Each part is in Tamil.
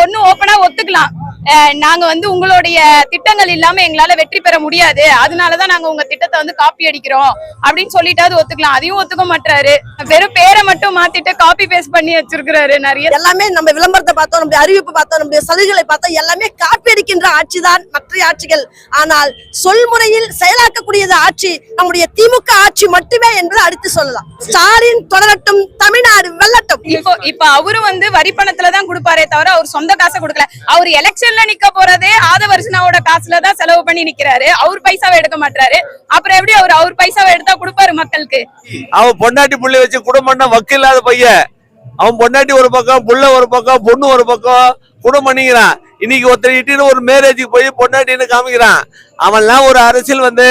ஒண்ணு ஓப்பனா ஒத்துக்கலாம். நாங்க வந்து உங்களுடைய திட்டங்கள் இல்லாம எங்களால வெற்றி பெற முடியாது, அதனாலதான் நாங்க உங்க திட்டத்தை வந்து காப்பி அடிக்கிறோம் அப்படின்னு சொல்லிட்டாவது ஒத்துக்கலாம். அதையும் ஒத்துக்க மாட்டாரு. வெறும் பேரை மட்டும் மாத்திட்டு காப்பி பேஸ்ட் பண்ணி வச்சிருக்கிறாரு நிறைய. எல்லாமே நம்ம விளம்பரத்தை பார்த்தோம், நம்முடைய அறிவிப்பு பார்த்தோம், நம்முடைய சலுகைகளை பார்த்தோம், எல்லாமே காப்பி அடிக்கின்ற ஆட்சி தான் மற்ற ஆட்சிகள். ஆனால் சொல்முறையில் செயலாக்கக்கூடியது ஆட்சி நம்முடைய திமுக ஆட்சி மட்டுமே என்பதை அடித்து சொல்லலாம். ஸ்டாலின் தொடரட்டும், தமிழ்நாடு வெல்லட்டும். இப்ப அவரும் வந்து வரி பணத்துலதான் கொடுப்பாரே தவிர அவர் சொந்த காசை கொடுக்கல. அவர் எலெக்ஷன் நிக்க போறதே ஆதவர்ஷனாவோட காசுலதான் செலவு பண்ணி நிக்கிறாரு. அவர் பைசாவை எடுக்க மாட்டாரு. அப்புறம் எப்படி அவர் பைசாவை எடுத்தா கொடுப்பாரு மக்களுக்கு? அவன் பொண்டாட்டி புள்ளி வச்சு குடும்பம்னா வக்கு இல்லாத பையன். அவன் பொண்டாட்டி ஒரு பக்கம், புள்ள ஒரு பக்கம், பொண்ணு ஒரு பக்கம் குடும்பம் பண்ணிக்கிறான். இன்னைக்கு ஒருத்தர் இட்டின்னு ஒரு மேரேஜுக்கு போய் பொண்டாட்டின்னு காமிக்கிறான். அவன்லாம் ஒரு அரசியல் வந்து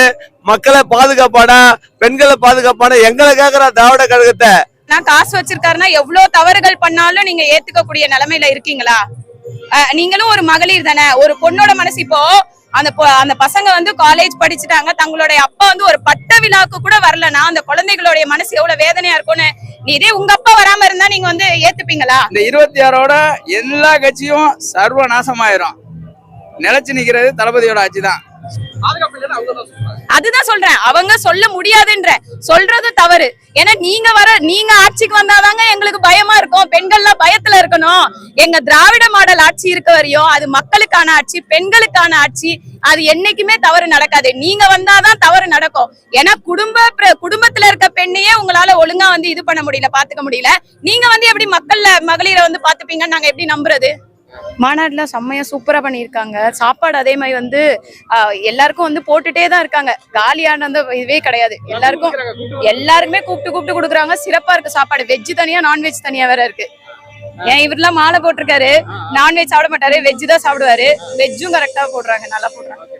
மக்களை பாதுகாப்பாடா, பெண்களை பாதுகாப்பாடா எங்களை கேக்குறான் திராவிட கழகத்தை. நான் காசு வச்சிருக்காருன்னா எவ்வளவு தவறுகள் பண்ணாலும் நீங்க ஏத்துக்கக்கூடிய நிலைமையில இருக்கீங்களா? நீங்களும் ஒரு மகளிர் தானே. ஒரு பொண்ணோட மனசு இப்போ அந்த பசங்க வந்து காலேஜ் படிச்சுட்டாங்க, தங்களுடைய அப்பா வந்து ஒரு பட்ட விழாக்கு கூட வரலன்னா அந்த குழந்தைகளுடைய மனசு எவ்வளவு வேதனையா இருக்கும்னு. நீ இதே உங்க அப்பா வராம இருந்தா நீங்க வந்து ஏத்துப்பீங்களா? இந்த 26 எல்லா கட்சியும் சர்வ நாசமாயிரும். நிலைச்சு நிக்கிறது தளபதியோட ஆட்சி தான். அதுதான் சொல்றேன், அவங்க சொல்ல முடியாதுன்ற சொல்றது தவறு. ஏன்னா நீங்க ஆட்சிக்கு வந்தாதாங்க எங்களுக்கு பயமா இருக்கும். பெண்கள்லாம் பயத்துல இருக்கணும். எங்க திராவிட மாடல் ஆட்சி இருக்க வரையும் அது மக்களுக்கான ஆட்சி, பெண்களுக்கான ஆட்சி. அது என்னைக்குமே தவறு நடக்காது. நீங்க வந்தாதான் தவறு நடக்கும். ஏன்னா குடும்பத்துல இருக்க பெண்ணையே உங்களால ஒழுங்கா வந்து இது பண்ண முடியல, பாத்துக்க முடியல. நீங்க வந்து எப்படி மகளிரை வந்து பாத்துப்பீங்கன்னு நாங்க எப்படி நம்புறது? மாநாடுல செம்மையா சூப்பரா பண்ணிருக்காங்க. சாப்பாடு அதே மாதிரி வந்து எல்லாருக்கும் வந்து போட்டுட்டே தான் இருக்காங்க. காலியான இதுவே கிடையாது. எல்லாருக்குமே கூப்பிட்டு கொடுக்குறாங்க. சிறப்பா இருக்கு சாப்பாடு. வெஜ் தனியா, நான்வெஜ் தனியா வேற இருக்கு. ஏன் இவரெல்லாம் மாலை போட்டிருக்காரு, நான்வெஜ் சாப்பிட மாட்டாரு, வெஜ் தான் சாப்பிடுவாரு. வெஜ்ஜும் கரெக்டா போடுறாங்க, நல்லா போடுறாங்க.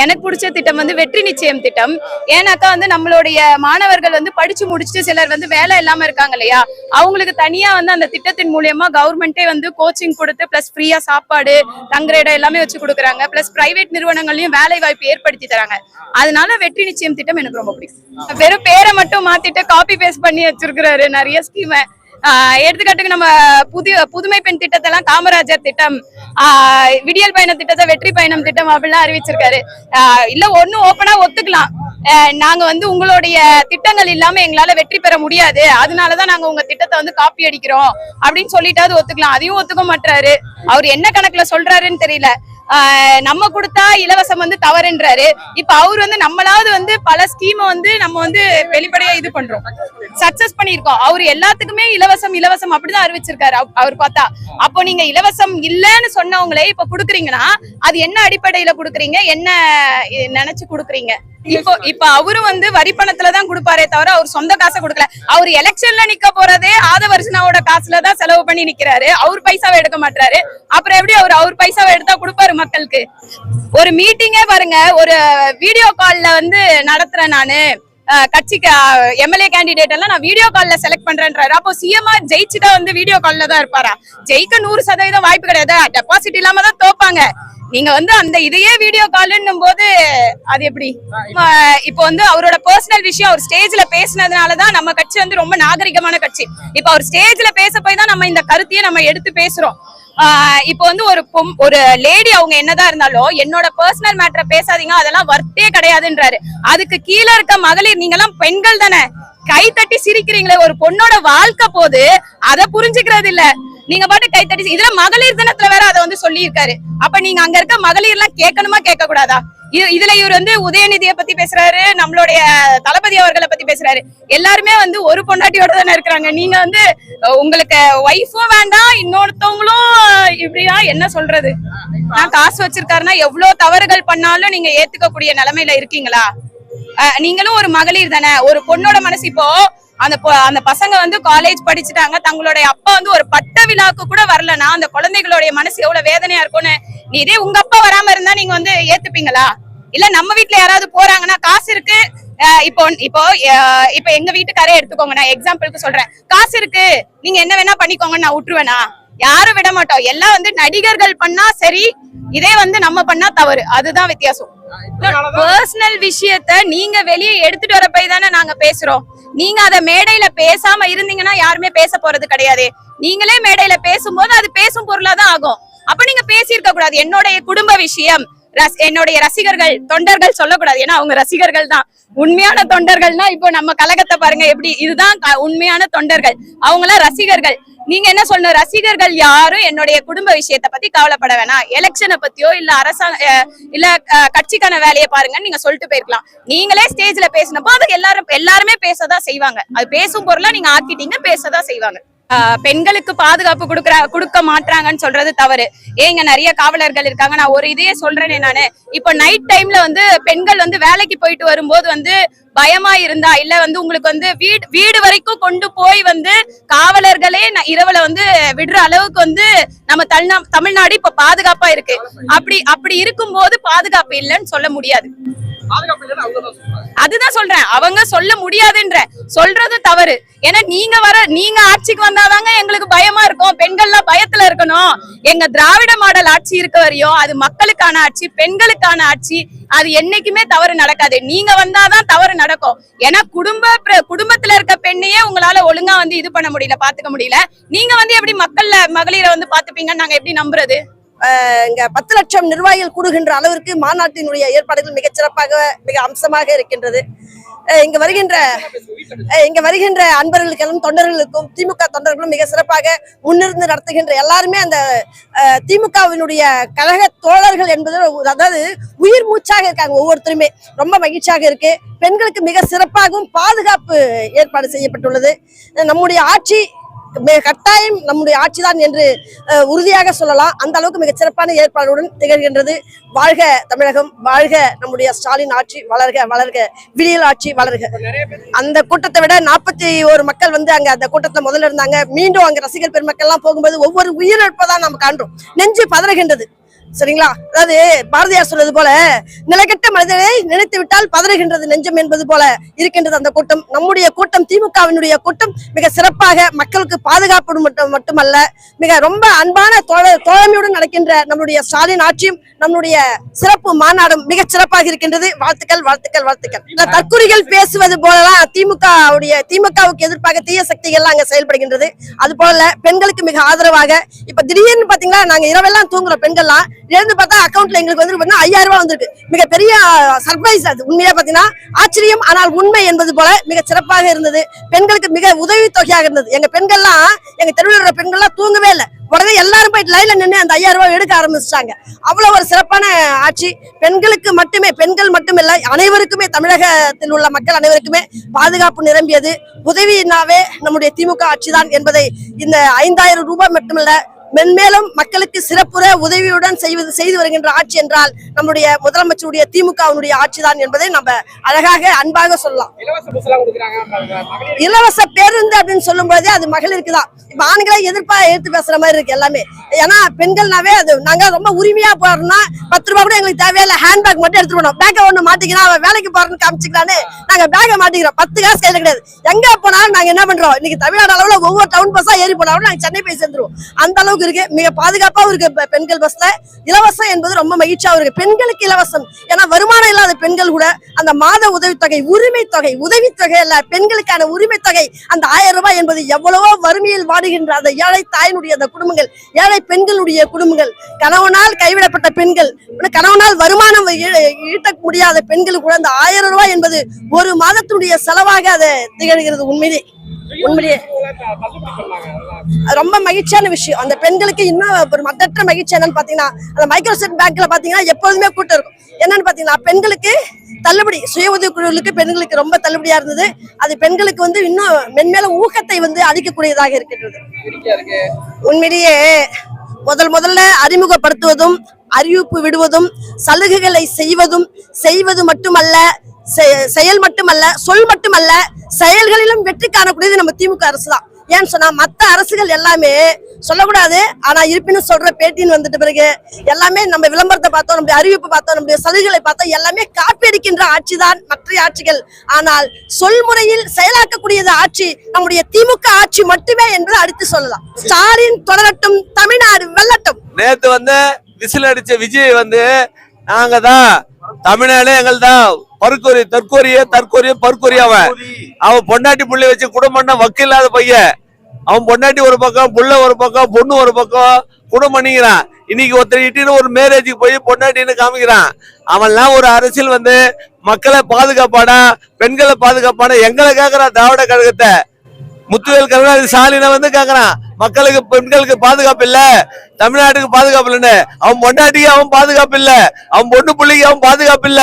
எனக்கு பிடிச்ச திட்டம் வந்து வெற்றி நிச்சயம் திட்டம். ஏன்னாக்கா வந்து நம்மளுடைய மாணவர்கள் வந்து படிச்சு முடிச்சுட்டு சிலர் வந்து வேலை இல்லாம இருக்காங்க இல்லையா, அவங்களுக்கு தனியா வந்து அந்த திட்டத்தின் மூலியமா கவர்மெண்டே வந்து கோச்சிங் கொடுத்து பிளஸ் ஃப்ரீயா சாப்பாடு, தங்குற இடம் எல்லாமே வச்சு கொடுக்குறாங்க. பிளஸ் பிரைவேட் நிறுவனங்களையும் வேலை வாய்ப்பு ஏற்படுத்தி தராங்க. அதனால வெற்றி நிச்சயம் திட்டம் எனக்கு ரொம்ப பிடிக்கும். வெறும் பேரை மட்டும் மாத்திட்டு காப்பி பேஸ்ட் பண்ணி வச்சிருக்கிறாரு நிறைய ஸ்கீம். எடுத்துக்காட்டுக்கு நம்ம புதுமை பெண் திட்டத்தை எல்லாம் காமராஜர் திட்டம், விடியல் பயணம் திட்டத்தை வெற்றி பயணம் திட்டம் அப்படிலாம் அறிவிச்சிருக்காரு. இல்ல ஒண்ணு ஓப்பனா ஒத்துக்கலாம். நாங்க வந்து உங்களுடைய திட்டங்கள் இல்லாம எங்களால வெற்றி பெற முடியாது, அதனாலதான் நாங்க உங்க திட்டத்தை வந்து காப்பி அடிக்கிறோம் அப்படின்னு சொல்லிட்டாவது ஒத்துக்கலாம். அதையும் ஒத்துக்க மாட்டாரு. அவர் என்ன கணக்குல சொல்றாருன்னு தெரியல. நம்ம கொடுத்தா இலவசம் வந்து தவறுன்றாரு. இப்ப அவர் வந்து நம்மளாவது வந்து பல ஸ்கீம் வந்து நம்ம வந்து வெளிப்படையா இது பண்றோம், சக்சஸ் பண்ணிருக்கோம். அவரு எல்லாத்துக்குமே இலவசம் அப்படிதான் அறிவிச்சிருக்காரு அவர் பார்த்தா. அப்போ நீங்க இலவசம் இல்லன்னு சொன்னவங்களே இப்ப குடுக்குறீங்கன்னா அது என்ன அடிப்படையில குடுக்குறீங்க, என்ன நினைச்சு குடுக்குறீங்க? இப்ப அவரும் வந்து வரி பணத்துலதான் கொடுப்பாரே தவிர அவர் சொந்த காசை கொடுக்கல. அவர் எலெக்ஷன்ல நிக்க போறதே ஆதவர்ஷனாவோட காசுலதான் செலவு பண்ணி நிக்கிறாரு. அவர் பைசாவை எடுக்க மாட்டாரு. அப்புறம் எப்படி அவர் பைசாவை எடுத்தா கொடுப்பாரு மக்களுக்கு? ஒரு மீட்டிங்கே பாருங்க, ஒரு வீடியோ கால்ல வந்து நடத்துறேன் நானு, கட்சிக்கு எம்எல்ஏ கேண்டிடேட் எல்லாம் நான் வீடியோ கால்ல செலக்ட் பண்றேன்றாரு. அப்போ சிஎம்ஆ ஜெயிச்சுட்டா வந்து வீடியோ கால்ல தான் இருப்பாரா? ஜெயிக்க 100% வாய்ப்பு கிடையாது. டெபாசிட் இல்லாம தான் தோப்பாங்க. நீங்க வந்து அந்த இதையே வீடியோ கால்னும் போது அது எப்படி? இப்போ வந்து அவரோட பர்சனல் விஷயம் அவர் ஸ்டேஜ்ல பேசினதுனாலதான் நம்ம கட்சி வந்து ரொம்ப நாகரிகமான கட்சி. இப்ப அவர் ஸ்டேஜ்ல பேச போய் தான் நம்ம இந்த கருத்தையே நம்ம எடுத்து பேசுறோம். இப்போ வந்து ஒரு லேடி அவங்க என்னதான் இருந்தாலும் என்னோட பர்சனல் மேட்டரை பேசாதீங்க, அதெல்லாம் வர்த்தே கிடையாதுன்றாரு. அதுக்கு கீழே இருக்க மகளிர் நீங்க எல்லாம் பெண்கள் தானே, கை தட்டி சிரிக்கிறீங்களே. ஒரு பொண்ணோட வாழ்க்கை போது அதை புரிஞ்சுக்கிறது இல்ல. நீங்க பாட்டு கை தட்டி, இதுல மகளிர் தினத்துல வேற அதை வந்து சொல்லி இருக்காரு. அப்ப நீங்க அங்க இருக்க மகளிர் எல்லாம் கேட்கணுமா கேட்க கூடாதா? இதுல இவர் வந்து உதயநிதியை பத்தி பேசுறாரு, நம்மளுடைய தளபதி அவர்களை பத்தி பேசுறாரு. எல்லாருமே வந்து ஒரு பொண்டாட்டியோட தானே இருக்கிறாங்க. நீங்க வந்து உங்களுக்கு ஒய்ஃபும் வேண்டாம், இன்னொருத்தவங்களும் இப்படியா என்ன சொல்றது? நான் காசு வச்சிருக்காருன்னா எவ்வளவு தவறுகள் பண்ணாலும் நீங்க ஏத்துக்கக்கூடிய நிலைமையில இருக்கீங்களா? நீங்களும் ஒரு மகளிர் தானே. ஒரு பொண்ணோட மனசு இப்போ அந்த பசங்க வந்து காலேஜ் படிச்சுட்டாங்க, தங்களுடைய அப்பா வந்து ஒரு பட்ட விழாக்கு கூட வரலன்னா அந்த குழந்தைகளுடைய மனசு எவ்வளவு வேதனையா இருக்கும்னு. நீ இதே உங்க அப்பா வராம இருந்தா நீங்க வந்து ஏத்துப்பீங்களா? இல்ல நம்ம வீட்டுல யாராவது போறாங்கன்னா காசு இருக்கு, இப்போ எங்க வீட்டுக்காரே எடுத்துக்கோங்க, நான் எக்ஸாம்பிளுக்கு சொல்றேன். காசு இருக்கு, நீங்க என்ன வேணா பண்ணிக்கோங்க, நான் விட்டுருவேனா? யாரும் விட மாட்டோம். எல்லாம் வந்து நடிகர்கள் பண்ணா சரி, இதே வந்து நம்ம பண்ணா தவறு. அதுதான் வித்தியாசம். பர்சனல் விஷயத்த நீங்க வெளியே எடுத்துட்டு வர போய் தானே நாங்க பேசுறோம். நீங்க அத மேடையில பேசாம இருந்தீங்கன்னா யாருமே பேச போறது கிடையாது. நீங்களே மேடையில பேசும்போது அது பேசும் பொருளா தான் ஆகும். அப்ப நீங்க பேசியிருக்க கூடாது. என்னுடைய குடும்ப விஷயம், என்னுடைய ரசிகர்கள் தொண்டர்கள் சொல்லக்கூடாது. ஏன்னா அவங்க ரசிகர்கள் தான். உண்மையான தொண்டர்கள்னா இப்போ நம்ம கழகத்தை பாருங்க எப்படி, இதுதான் உண்மையான தொண்டர்கள். அவங்களாம் ரசிகர்கள். நீங்க என்ன சொல்லணும், ரசிகர்கள் யாரும் என்னுடைய குடும்ப விஷயத்தை பத்தி கவலைப்பட வேணாம், எலெக்ஷனை பத்தியோ இல்ல இல்ல கட்சிக்கான வேலையை பாருங்கன்னு நீங்க சொல்லிட்டு போயிருக்கலாம். நீங்களே ஸ்டேஜ்ல பேசினப்போ அது எல்லாருமே பேசதான் செய்வாங்க. அது பேசும் பொருளா நீங்க ஆக்கிட்டீங்க, பேசதான் செய்வாங்க. பெண்களுக்கு பாதுகாப்பு கொடுக்க மாட்டாங்கன்னு சொல்றது தவறு. ஏங்க நிறைய காவலர்கள் இருக்காங்க. நான் ஒரு இதையே சொல்றேனே நானு, இப்ப நைட் டைம்ல பெண்கள் வேலைக்கு போயிட்டு வரும்போது பயமா இருந்தா இல்ல உங்களுக்கு வீடு வரைக்கும் கொண்டு போய் காவலர்களே இரவுல விடுற அளவுக்கு நம்ம தமிழ்நாடு இப்ப பாதுகாப்பா இருக்கு. அப்படி இருக்கும்போது பாதுகாப்பு இல்லைன்னு சொல்ல முடியாது. அதுதான் சொல்றேன், அவங்க சொல்ல முடியாதுன்ற சொல்றது தவறு. ஏன்னா நீங்க ஆட்சிக்கு வந்தாதாங்க எங்களுக்கு பயமா இருக்கும். பெண்கள்லாம் பயத்துல இருக்கணும். எங்க திராவிட மாடல் ஆட்சி இருக்க வரையும் அது மக்களுக்கான ஆட்சி, பெண்களுக்கான ஆட்சி. அது என்னைக்குமே தவறு நடக்காது. நீங்க வந்தாதான் தவறு நடக்கும். ஏன்னா குடும்பத்துல இருக்க பெண்ணையே உங்களால ஒழுங்கா இது பண்ண முடியல, பாத்துக்க முடியல. நீங்க எப்படி மகளிரை பாத்துப்பீங்கன்னு நாங்க எப்படி நம்புறது? இங்க 10 லட்சம் நிர்வாகிகள் கூடுகின்ற அளவிற்கு மாநாட்டினுடைய ஏற்பாடுகள் மிகச் சிறப்பாக மிக அம்சமாக இருக்கின்றது. இங்க வருகின்ற அன்பர்களுக்கும் தொண்டர்களுக்கும் திமுக தொண்டர்களும் மிக சிறப்பாக முன்னிருந்து நடத்துகின்ற எல்லாருமே அந்த திமுகவினுடைய கழக தோழர்கள் என்பது அதாவது உயிர் மூச்சாக இருக்காங்க. ஒவ்வொருத்தருமே ரொம்ப மகிழ்ச்சியாக இருக்கு. பெண்களுக்கு மிக சிறப்பாகவும் பாதுகாப்பு ஏற்பாடு செய்யப்பட்டுள்ளது. நம்முடைய ஆட்சி கட்டாயம் நம்முடைய ஆட்சிதான் என்று உறுதியாக சொல்லலாம். அந்த அளவுக்கு மிகச் சிறப்பான ஏற்பாடுடன் திகழ்கின்றது. வாழ்க தமிழகம், வாழ்க நம்முடைய ஸ்டாலின் ஆட்சி, வளர்க வளர்க, விடியல் ஆட்சி வளர்க. அந்த கூட்டத்தை விட 41 மக்கள் அங்க அந்த கூட்டத்துல முதல்ல இருந்தாங்க. மீண்டும் அங்க ரசிகர் பெருமக்கள் எல்லாம் போகும்போது ஒவ்வொரு உயிரிழப்பதான் நம்ம காண்றோம். நெஞ்சு பதறுகின்றது. சரிங்களா? அதாவது பாரதியார் சொல்றது போல நிலைகட்ட மனிதனை நினைத்து விட்டால் பதறுகின்றது நெஞ்சம் என்பது போல இருக்கின்றது அந்த கூட்டம். நம்முடைய கூட்டம், திமுகவினுடைய கூட்டம் மிக சிறப்பாக மக்களுக்கு பாதுகாப்பு மட்டுமல்ல, மிக ரொம்ப அன்பான தோழமையுடன் நடக்கின்ற நம்முடைய ஸ்டாலின் ஆட்சியும் நம்முடைய சிறப்பு மாநாடும் மிக சிறப்பாக இருக்கின்றது. வாழ்த்துக்கள் வாழ்த்துக்கள் வாழ்த்துக்கள். தற்குறிகள் பேசுவது போலலாம் திமுகவுக்கு எதிர்ப்பாக தீய சக்திகள்லாம் அங்க செயல்படுகின்றது. அது போல பெண்களுக்கு மிக ஆதரவாக இப்ப திடீர்னு பாத்தீங்கன்னா நாங்க இரவெல்லாம் தூங்குற பெண்கள்லாம் எழுந்து பார்த்தா அக்கௌண்ட்ல எங்களுக்கு 5000 ரூபாய் வந்திருக்கு. மிகப்பெரிய சர்ப்ரைஸ். அது உண்மையா பாத்தீங்கன்னா ஆச்சரியம், ஆனால் உண்மை என்பது போல மிக சிறப்பாக இருந்தது. பெண்களுக்கு மிக உதவி தொகையாக இருந்தது. எங்க பெண்கள்லாம், எங்க தெருவில் இருக்கிற பெண்கள்லாம் தூங்கவே இல்லை. உடனே எல்லாரும் போயிட்டு லைன்ல நின்று அந்த 5000 ரூபாய் எடுக்க ஆரம்பிச்சிட்டாங்க. அவ்வளவு ஒரு சிறப்பான ஆட்சி. பெண்களுக்கு மட்டுமே, பெண்கள் மட்டுமில்லை, அனைவருக்குமே, தமிழகத்தில் உள்ள மக்கள் அனைவருக்குமே பாதுகாப்பு நிரம்பியது. உதவினாவே நம்முடைய திமுக ஆட்சிதான் என்பதை இந்த 5000 ரூபாய் மட்டுமல்ல, மென்மேலும் மக்களுக்கு சிறப்புற உதவியுடன் செய்து வருகின்ற ஆட்சி என்றால் நம்முடைய முதலமைச்சருடைய திமுகவினுடைய ஆட்சிதான் என்பதை நம்ம அழகாக அன்பாக சொல்லலாம். இலவச பேருந்து அப்படின்னு சொல்லும் போதே அது மகளிருக்கு தான். இப்ப ஆண்களை எடுத்து பேசுற மாதிரி இருக்கு எல்லாமே. ஏன்னா பெண்கள்னாவே அது நாங்க ரொம்ப உரிமையா போறோம்னா 10 ரூபாய் கூட எங்களுக்கு தேவையில்ல, ஹேண்ட்பேக் மட்டும் எடுத்துட்டு போனோம். பேக்கை ஒண்ணு மாட்டிக்கிறோம், அவன் வேலைக்கு போறோம்னு காமிச்சிக்கலான்னு நாங்க பேக்கை மாட்டிக்கிறோம். 10 காசு கையில கிடையாது. எங்க போனாலும் நாங்க என்ன பண்றோம், இன்னைக்கு தமிழ்நாடு அளவுல ஒவ்வொரு டவுன் பஸ்ஸா ஏறி போனாலும் நாங்க சென்னை போய் சேர்ந்துருவோம். அந்த அளவுக்கு இருக்கு. மிக பாதுகாப்பாவும் இருக்கு. பெண்கள் பஸ்ல இலவசம் என்பது ரொம்ப மகிழ்ச்சியாவும் இருக்கு. பெண்களுக்கு இலவசம். ஏன்னா வருமானம் இல்லாத பெண்கள் கூட அந்த மாத உதவித்தொகை, உதவித்தொகை அல்ல, பெண்களுக்கான உரிமை தொகை, அந்த 1000 ரூபாய் என்பது எவ்வளவோ வறுமையில் வாடுகின்ற அந்த ஏழை தாயினுடைய அந்த குடும்பங்கள், ஏழை பெண்களுடைய குடும்பங்கள், கணவனால் கைவிடப்பட்ட பெண்கள், கணவனால் வருமானம் ஈட்ட முடியாத பெண்களுக்கு கூட அந்த 1000 ரூபாய் என்பது ஒரு மாதத்துடைய செலவாக அதை திகழ்கிறது. உண்மையிலேயே ரொம்ப மகிழ்ச்சியான விஷயம். அந்த பெண்களுக்கு இன்னும் ஒரு மற்றற்ற மகிழ்ச்சி என்னன்னு பாத்தீங்கன்னா, அந்த மைக்ரோசெட் பேங்க்ல பாத்தீங்கன்னா எப்போதுமே கூட்டம் இருக்கும். என்னன்னு பாத்தீங்கன்னா பெண்களுக்கு தள்ளுபடி, சுய உதவி குழுக்களுக்கு பெண்களுக்கு ரொம்ப தள்ளுபடியா இருந்தது. அது பெண்களுக்கு இன்னும் மென்மேலும் ஊக்கத்தை அளிக்கக்கூடியதாக இருக்கின்றது. உண்மையிலேயே முதல்ல அறிமுகப்படுத்துவதும், அறிவிப்பு விடுவதும், சலுகைகளை செய்வது மட்டுமல்ல, செயல் மட்டுமல்ல, சொல் மட்டுமல்ல, செயல்களிலும் வெற்றி காணக்கூடியது நம்ம திமுக அரசு தான். ஏன்னு சொன்னா மத்த அரசுகள் எல்லாமே சொல்லக்கூடாது, ஆனா இருப்பினும் சொல்ற பேட்டின்னு வந்துட்ட பிறகு எல்லாமே நம்ம விளம்பரத்தை பார்த்தோம், நம்முடைய அறிவிப்பு பார்த்தோம், நம்முடைய சலுகைகளை பார்த்தோம், எல்லாமே காப்பி அடிக்கின்ற ஆட்சி தான் மற்ற ஆட்சிகள். ஆனால் சொல்முறையில் செயலாக்கக்கூடியது ஆட்சி நம்முடைய திமுக ஆட்சி மட்டுமே என்பதை அடித்து சொல்லலாம். ஸ்டாலின் தொடரட்டும், தமிழ்நாடு வெல்லட்டும். நேத்து விசில் அடிச்ச விஜய் நாங்க தான், தமிழ்நாடு எங்கள் தான், பருக்கொரி அவன் பொண்டாட்டி புள்ளி வச்சு குடும்பம்னா வக்கு இல்லாத பையன். அவன் பொண்டாட்டி ஒரு பக்கம், புள்ள ஒரு பக்கம், பொண்ணு ஒரு பக்கம் குடும்பம் பண்ணிக்கிறான். இன்னைக்கு ஒருத்தர் இட்டின்னு ஒரு மேரேஜுக்கு போய் பொண்டாட்டின்னு காமிக்கிறான். அவன்லாம் ஒரு அரசியல் வந்து மக்களை பாதுகாப்பானா, பெண்களை பாதுகாப்பானா எங்களை கேட்கறான். திராவிட கழகத்தை முத்துவேல் கருணாநிதி ஸ்டாலினை வந்து கேட்கறான், மக்களுக்கு பெண்களுக்கு பாதுகாப்பு இல்ல, தமிழ்நாட்டுக்கு பாதுகாப்பு இல்லைன்னு. அவன் பொண்டாட்டிக்கு அவன் பாதுகாப்பு இல்ல, அவன் பொண்ணு பிள்ளைக்கு அவன் பாதுகாப்பு இல்ல.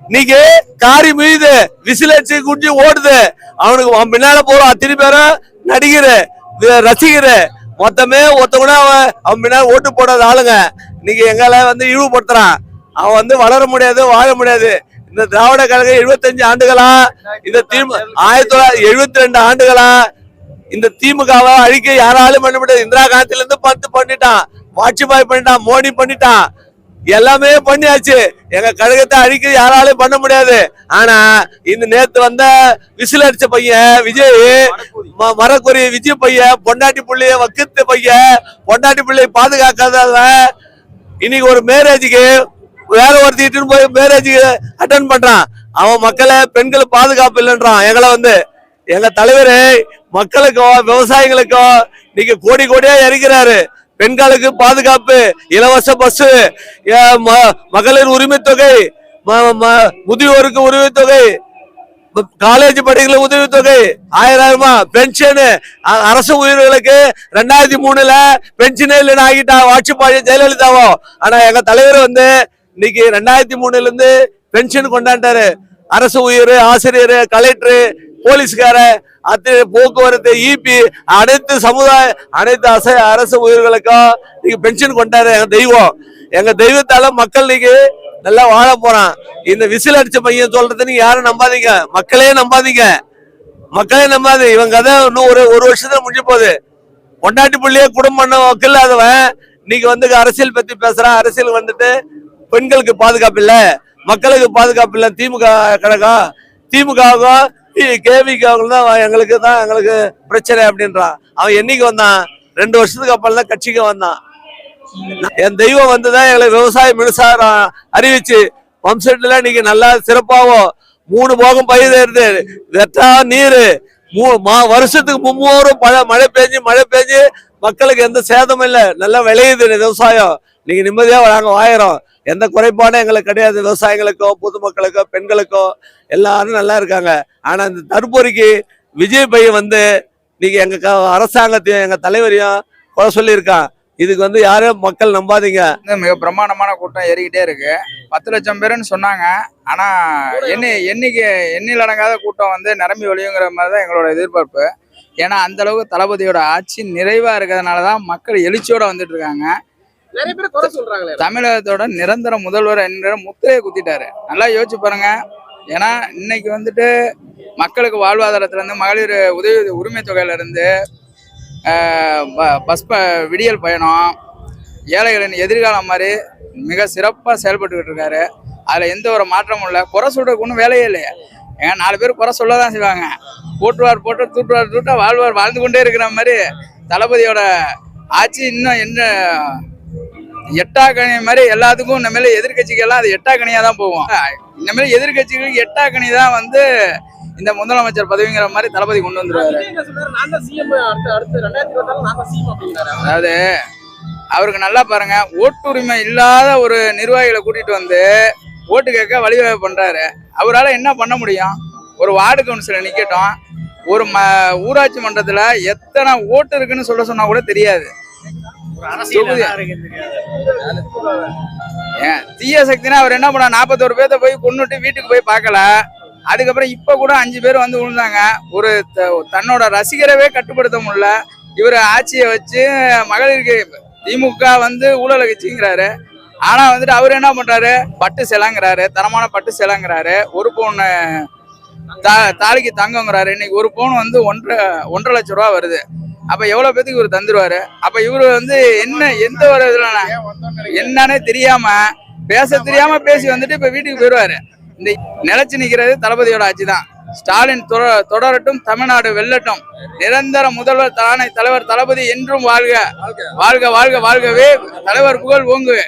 இன்னைக்கு காரி மீது விசில் அடிச்சு குடிச்சு ஓடுது. அவனுக்கு அவன் பின்னால போறான் அத்தனை பேரும் நடிகரு, ரசிகரு, மொத்தமே ஒருத்தவனா அவன் பின்னால ஓட்டு போடாத ஆளுங்க. இன்னைக்கு எங்களை வந்து இழிவுபடுத்துறான். அவன் வந்து வளர முடியாது, வாழ முடியாது. இந்த திராவிட கழகம் 75 ஆண்டுகளா, இந்த 1972 ஆண்டுகளா இந்த திமுகவை அழிக்க யாராலும் பண்ண முடியாது. இந்திரா காந்தில இருந்து 10 பண்ணிட்டான், வாஜ்பாய் பண்ணிட்டான், மோடி பண்ணிட்டான், எல்லாமே பண்ணியாச்சு. எங்க கழகத்தை அழிக்க யாராலும் பண்ண முடியாது. ஆனா இந்த நேத்து வந்த விசில் அடிச்ச பையன் விஜய், மரக்குறி விஜய் பையன், பொண்டாட்டி பிள்ளைய வக்கித்த பையன், பொண்டாட்டி பிள்ளைய பாதுகாக்காதவன் இன்னைக்கு ஒரு மேரேஜுக்கு வேற ஒருத்திட்டு போய் மேரேஜுக்கு அட்டன் பண்றான். அவன் மக்களை பெண்கள் பாதுகாப்பு இல்லைன்றான். எங்களை வந்து எங்க தலைவரு மக்களுக்கோ விவசாயிகளுக்கோ இன்னைக்கு கோடி கோடியா இறக்கிறாரு. பெண்களுக்கு பாதுகாப்பு, இலவச பஸ், மகளிர் உரிமை தொகை, முதியோருக்கு உரிமை தொகை, காலேஜ் படிக்கிற உதவி தொகை 1000 பென்ஷனு, அரசு ஊழியர்களுக்கு 2003 பென்ஷனே இல்லைன்னு ஆகிட்டா வாஜ்பாய் ஜெயலலிதாவோ. ஆனா எங்க தலைவர் வந்து இன்னைக்கு 2003 இருந்து பென்ஷன் கொண்டாண்டாரு. அரசு ஊழியர், ஆசிரியர், கலெக்டர், போலீஸ்கார, போக்குவரத்து, இபி, அனைத்து சமுதாய அனைத்து அரசு ஊழியர்களுக்கும் இன்னைக்கு பென்ஷன் கொண்டாரு எங்க தெய்வம். எங்க தெய்வத்தால மக்கள் இன்னைக்கு நல்லா வாழ போறான். இந்த விசில் அடிச்ச பையன் சொல்றது நீங்க யாரும் நம்பாதீங்க, மக்களே நம்பாதீங்க, மக்களே நம்பாது. இவங்க கதை இன்னும் ஒரு வருஷத்துல முடிஞ்சு போகுது. பொண்டாட்டி பிள்ளையே குடும்பம் இல்லாதவன் இன்னைக்கு வந்து அரசியல் பத்தி பேசுறான். அரசியல் வந்துட்டு பெண்களுக்கு பாதுகாப்பு இல்ல, மக்களுக்கு பாதுகாப்பு இல்ல. திமுக கழகம், திமுகவும் கேவிகாவும் தான் எங்களுக்கு பிரச்சனை அப்படின்றான். அவன் என்னைக்கு வந்தான்? 2 வருஷத்துக்கு அப்புறம் தான் கட்சிக்கு வந்தான். என் தெய்வம் வந்துதான் எங்களை விவசாய மின்சாரம் அறிவிச்சு பம்ப்செட்ல இன்னைக்கு நல்லா சிறப்பாவும் 3 போகம் பயிர் வெற்றா நீரு வருஷத்துக்கு 3 மழை பெஞ்சு மக்களுக்கு எந்த சேதமும் இல்லை, நல்லா விளையுது விவசாயம். நீங்க நிம்மதியா நாங்க வாயிறோம், எந்த குறைபாடும் எங்களுக்கு கிடையாது. விவசாயிகளுக்கோ பொதுமக்களுக்கோ பெண்களுக்கோ எல்லாரும் நல்லா இருக்காங்க. ஆனா இந்த தற்போதைக்கு விஜய் பையன் வந்து நீங்க எங்க அரசாங்கத்தையும் எங்க தலைவரையும் குறை சொல்லியிருக்கான். இதுக்கு வந்து யாரும் மக்கள் நம்பாதீங்க. மிக பிரமாண்டமான கூட்டம் ஏறிக்கிட்டே இருக்கு. 10 லட்சம் பேருன்னு சொன்னாங்க. ஆனா எண்ணில் அடங்காத கூட்டம் வந்து நிரம்பி வழியுங்கிற மாதிரி தான் எங்களோட எதிர்பார்ப்பு. ஏன்னா அந்த அளவுக்கு தளபதியோட ஆட்சி நிறைவா இருக்கிறதுனாலதான் மக்கள் எழுச்சியோட வந்துட்டு இருக்காங்க. நிறைய பேர் குறை சொல்றாங்களே. தமிழகத்தோட நிரந்தர முதல்வர் என்ற முத்திரையை குத்திட்டாரு. நல்லா யோசிச்சு பாருங்க. ஏன்னா இன்னைக்கு வந்துட்டு மக்களுக்கு வாழ்வாதாரத்துல இருந்து, மகளிர் உரிமை தொகையில இருந்து, பஸ் விடியல் பயணம், ஏழைகளின் எதிர்காலம் மாதிரி மிக சிறப்பாக செயல்பட்டுக்கிட்டு இருக்காரு. அதில் எந்த ஒரு மாற்றமும் இல்லை. குறை சொல்றதுக்கு ஒன்றும் வேலையே இல்லையா? ஏன் 4 பேர் குறை சொல்ல தான் செய்வாங்க. போட்டுவார் தூட்டா வாழ்ந்து கொண்டே இருக்கிற மாதிரி தளபதியோட ஆட்சி இன்னும் என்ன எட்டாக்கணி மாதிரி எல்லாத்துக்கும் இனிமேல எதிர்கட்சிகள்லாம் அது எட்டாக்கணியா தான் போகும். இனிமேல எதிர்கட்சிகளுக்கு எட்டாக்கணி தான் வந்து இந்த முதலமைச்சர் பதவிங்கிற மாதிரி தளபதி கொண்டு வந்துருவாரு. அதாவது அவருக்கு நல்லா பாருங்க, ஓட்டுரிமை இல்லாத ஒரு நிர்வாகிகளை கூட்டிட்டு வந்து ஓட்டு கேட்க வழிவகை பண்றாரு. அவரால் என்ன பண்ண முடியும்? ஒரு வார்டு கவுன்சிலர் நிக்கட்டும், ஒரு ஊராட்சி மன்றத்துல எத்தனை ஓட்டு இருக்குன்னு சொல்ல சொன்னா கூட தெரியாது. தீய சக்தினா அவர் என்ன பண்ண 41 பேர்த்த போய் கொன்னுட்டு வீட்டுக்கு போய் பார்க்கல. அதுக்கப்புறம் இப்ப கூட 5 பேர் வந்து விழுந்தாங்க. ஒரு தன்னோட ரசிகரவே கட்டுப்படுத்த முடியல. இவர் ஆட்சியை வச்சு மகளிருக்கு திமுக வந்து ஊழல் கட்சிங்கிறாரு. ஆனா வந்துட்டு அவர் என்ன பண்றாரு? பட்டு சேலைங்கிறாரு, தரமான பட்டு சேலைங்கிறாரு, ஒரு பவுன் தாலிக்கு தங்கங்கிறாரு. இன்னைக்கு ஒரு பவுன் வந்து 1.5 லட்சம் ரூபா வருது. அப்ப எவ்வளவு பேத்துக்கு இவர் தந்துருவாரு? அப்ப இவரு வந்து என்ன எந்த ஒரு இதுல என்னன்னே தெரியாம பேச தெரியாம பேசி வந்துட்டு இப்ப வீட்டுக்கு போயிடுவாரு. இந்த நிலைச்சு நிக்கிறது தளபதியோட ஆட்சி தான். ஸ்டாலின் தொடரட்டும், தமிழ்நாடு வெல்லட்டும், நிரந்தர முதல்வர் தலைவர் தளபதி என்றும் வாழ்க வாழ்க வாழ்க வாழ்கவே, தலைவர் புகழ் ஓங்குவே.